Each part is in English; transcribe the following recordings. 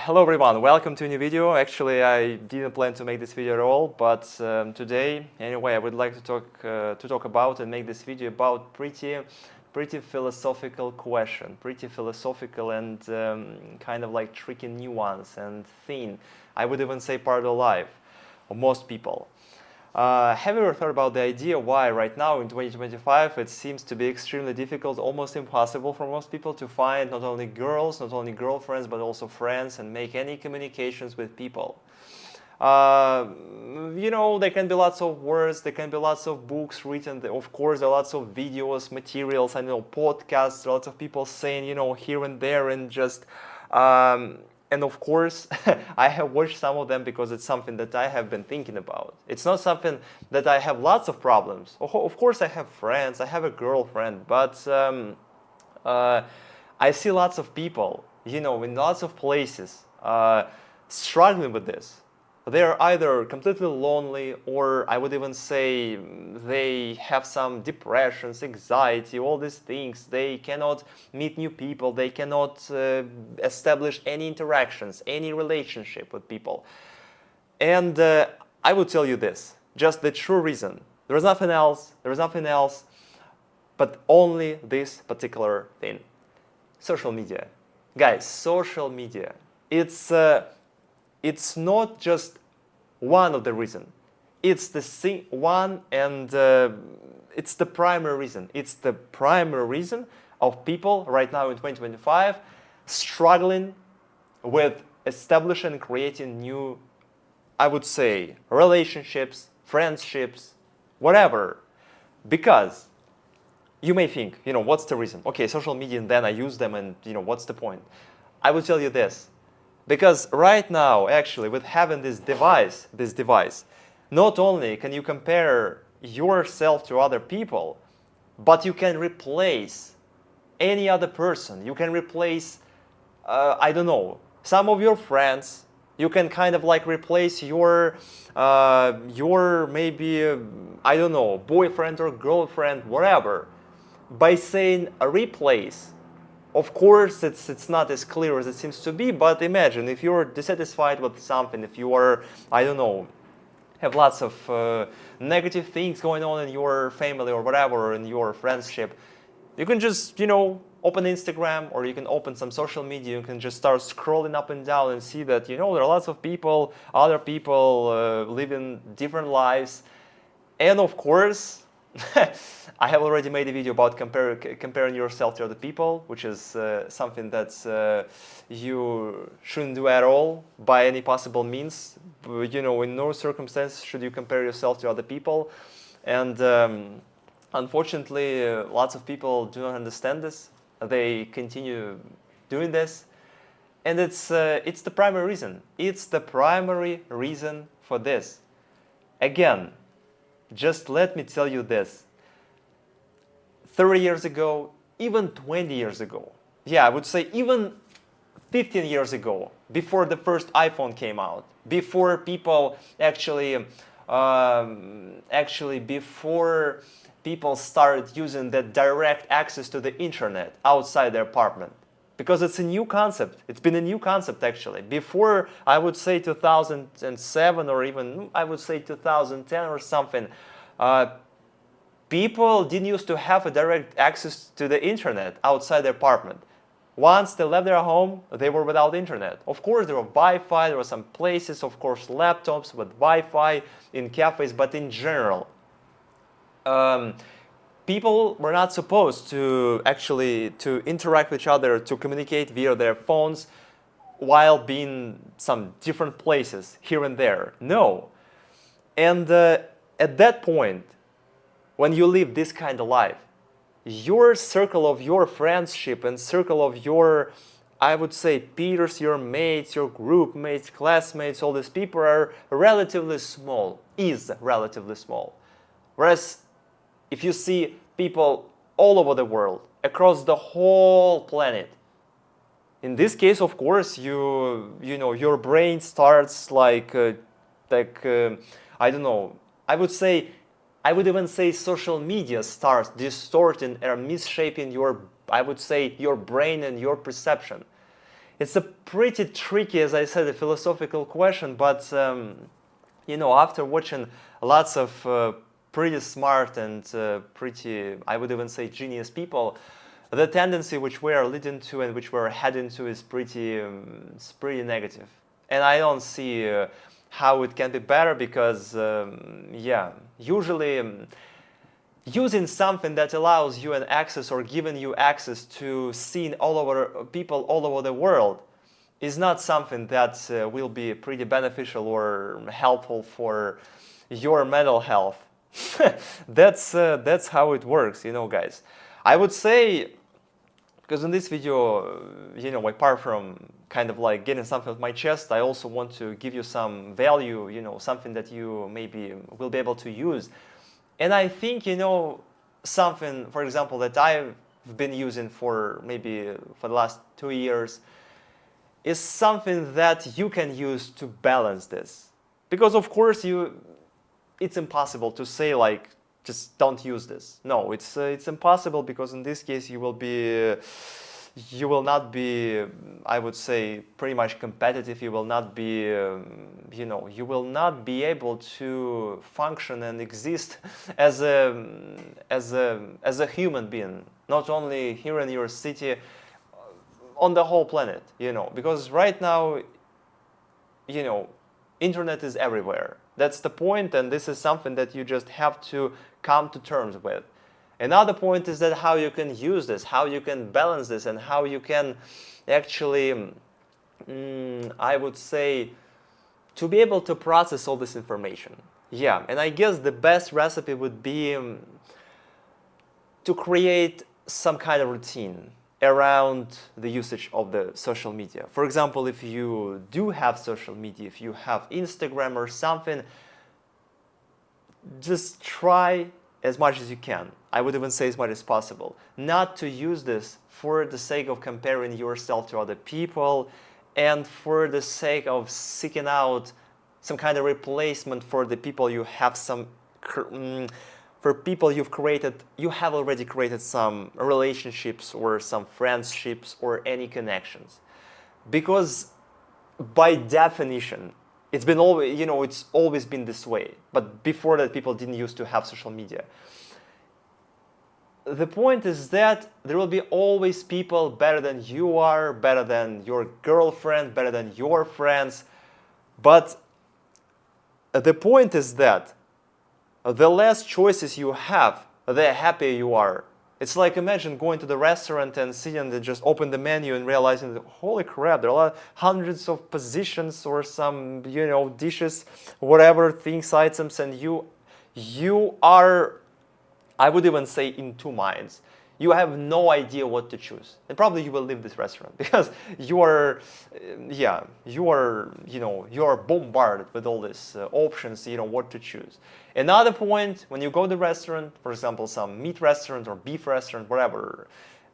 Hello everyone, welcome to a new video. Actually, I didn't plan to make this video at all, but today, anyway, I would like to talk about and make this video about pretty philosophical question, pretty philosophical and kind of like tricky nuance and thing. I would even say part of life of most people. Have you ever thought about the idea why right now in 2025 it seems to be extremely difficult, almost impossible for most people to find not only girls, not only girlfriends, but also friends and make any communications with people? There can be lots of words, there can be lots of books written, of course there are lots of videos, materials, podcasts, lots of people saying, here and there and just... And of course, I have watched some of them because it's something that I have been thinking about. It's not something that I have lots of problems. Of course, I have friends, I have a girlfriend, but I see lots of people, in lots of places, struggling with this. They're either completely lonely, or I would even say they have some depressions, anxiety, all these things. They cannot meet new people, they cannot establish any interactions, any relationship with people. And I would tell you this, just the true reason. There is nothing else, but only this particular thing. Social media. Guys, social media. It's not just one of the reasons. It's the one, and it's the primary reason. It's the primary reason of people right now in 2025 struggling with establishing and creating new, I would say, relationships, friendships, whatever. Because you may think, what's the reason? Okay, social media, and then I use them, and what's the point? I will tell you this. Because right now, actually, with having this device, not only can you compare yourself to other people, but you can replace any other person. You can replace, some of your friends. You can kind of like replace your maybe, boyfriend or girlfriend, whatever, by saying replace. Of course, it's not as clear as it seems to be, but imagine if you're dissatisfied with something, if you are, have lots of negative things going on in your family or whatever, or in your friendship, you can just, open Instagram, or you can open some social media, you can just start scrolling up and down and see that, there are lots of people, other people living different lives. And of course, I have already made a video about comparing yourself to other people, which is something that you shouldn't do at all by any possible means. In no circumstance should you compare yourself to other people. And unfortunately, lots of people do not understand this. They continue doing this. And it's the primary reason. It's the primary reason for this. Again, just let me tell you this. 30 years ago, even 20 years ago, I would say even 15 years ago, before the first iPhone came out, before people before people started using the direct access to the internet outside their apartment. Because it's a new concept. It's been a new concept, actually. Before, I would say 2007, or even, I would say 2010 or something, people didn't used to have a direct access to the internet outside their apartment. Once they left their home, they were without internet. Of course, there were Wi-Fi, there were some places, of course, laptops with Wi-Fi in cafes, but in general, people were not supposed to to interact with each other, to communicate via their phones while being some different places here and there. No. And at that point, when you live this kind of life, your circle of your friendship and circle of your, I would say, peers, your mates, your group mates, classmates, all these people are relatively small, is relatively small. Whereas if you see people all over the world, across the whole planet, in this case, of course, your brain starts I would even say social media starts distorting or misshaping your brain and your perception. it's a pretty tricky, as I said, a philosophical question, but you know, after watching lots of pretty smart and pretty, I would even say, genius people, the tendency which we are leading to and which we're heading to is pretty negative. And I don't see how it can be better because, yeah, usually using something that allows you an access or giving you access to seeing all over people all over the world is not something that will be pretty beneficial or helpful for your mental health. That's how it works, you know, guys. I would say, because in this video, you know, apart from kind of like getting something off my chest, I also want to give you some value, you know, something that you maybe will be able to use. And I think, you know, something, for example, that I've been using for maybe for the last 2 years is something that you can use to balance this. Because of course it's impossible to say like, just don't use this. No, it's impossible because in this case you will not be, I would say, pretty much competitive. You will not be, you know, you will not be able to function and exist as a human being, not only here in your city, on the whole planet, you know, because right now, you know, internet is everywhere. That's the point, and this is something that you just have to come to terms with. Another point is that how you can use this, how you can balance this, and how you can actually, I would say, to be able to process all this information. Yeah, and I guess the best recipe would be to create some kind of routine around the usage of the social media. For example, if you do have social media, if you have Instagram or something, just try as much as you can. I would even say as much as possible, not to use this for the sake of comparing yourself to other people and for the sake of seeking out some kind of replacement for the people you have for people you've created, you have already created some relationships or some friendships or any connections. Because by definition, it's been always, you know, it's always been this way. But before that, people didn't used to have social media. The point is that there will be always people better than you are, better than your girlfriend, better than your friends. But the point is that the less choices you have, the happier you are. It's like, imagine going to the restaurant and sitting and just open the menu and realizing that, holy crap, there are hundreds of positions or some, you know, dishes, whatever things, items, and you are, I would even say, in two minds. You have no idea what to choose. And probably you will leave this restaurant because you are, you are bombarded with all these options, you know, what to choose. Another point, when you go to the restaurant, for example, some meat restaurant or beef restaurant, whatever,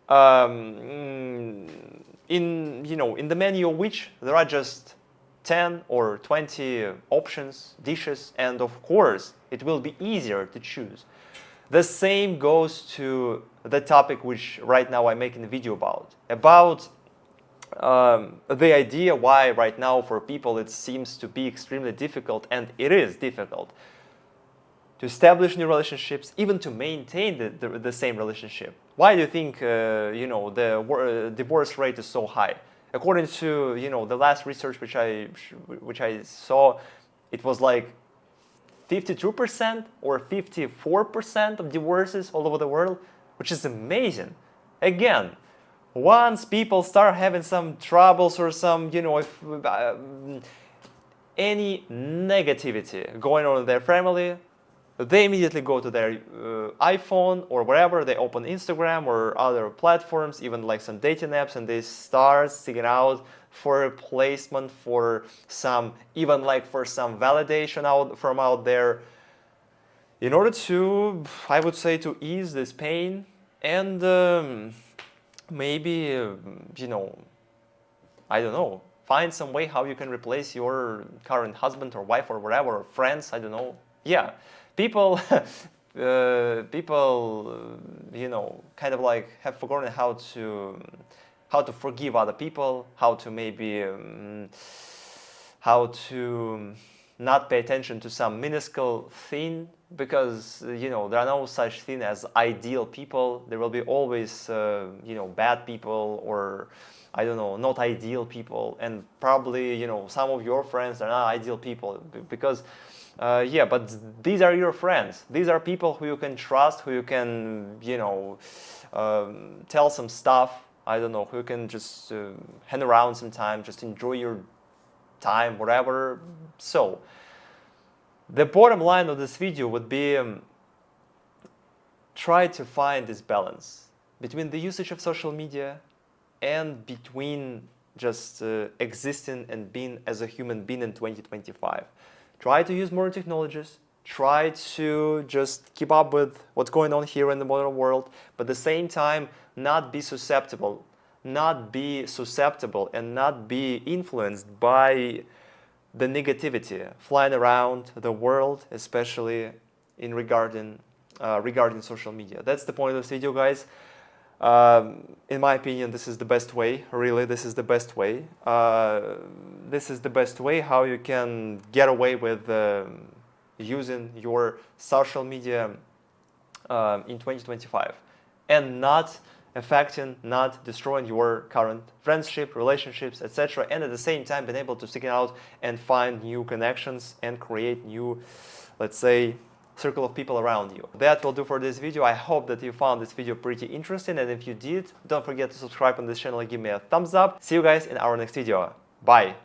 in the menu of which there are just 10 or 20 options, dishes, and of course, it will be easier to choose. The same goes to the topic which right now I'm making a video about the idea why right now for people it seems to be extremely difficult, and it is difficult, to establish new relationships, even to maintain the same relationship. Why do you think the divorce rate is so high? According to the last research which I saw, it was like 52% or 54% of divorces all over the world, which is amazing. Again, once people start having some troubles or some, any negativity going on in their family, they immediately go to their iPhone or wherever, they open Instagram or other platforms, even like some dating apps, and they start seeking out for a replacement, for some, even like for some validation out there, in order to, I would say, to ease this pain and maybe, I don't know, find some way how you can replace your current husband or wife or whatever, or friends, I don't know. Yeah, people, kind of like have forgotten how to how to forgive other people, how to maybe how to not pay attention to some minuscule thing, because you know there are no such thing as ideal people. There will be always you know, bad people, or I don't know, not ideal people, and probably, you know, some of your friends are not ideal people, because yeah, but these are your friends. These are people who you can trust, who you can, you know, tell some stuff. I don't know, who you can just hang around sometime, just enjoy your time, whatever. So the bottom line of this video would be try to find this balance between the usage of social media and between just existing and being as a human being in 2025. Try to use modern technologies, try to just keep up with what's going on here in the modern world, but at the same time not be susceptible and not be influenced by the negativity flying around the world, especially in regarding social media. That's the point of this video, guys. In my opinion, this is the best way. Really, this is the best way. This is the best way how you can get away with using your social media in 2025 and not affecting, not destroying your current friendship, relationships, etc. And at the same time, being able to stick it out and find new connections and create new, let's say, circle of people around you. That will do for this video. I hope that you found this video pretty interesting, and if you did, don't forget to subscribe on this channel and give me a thumbs up. See you guys in our next video. Bye!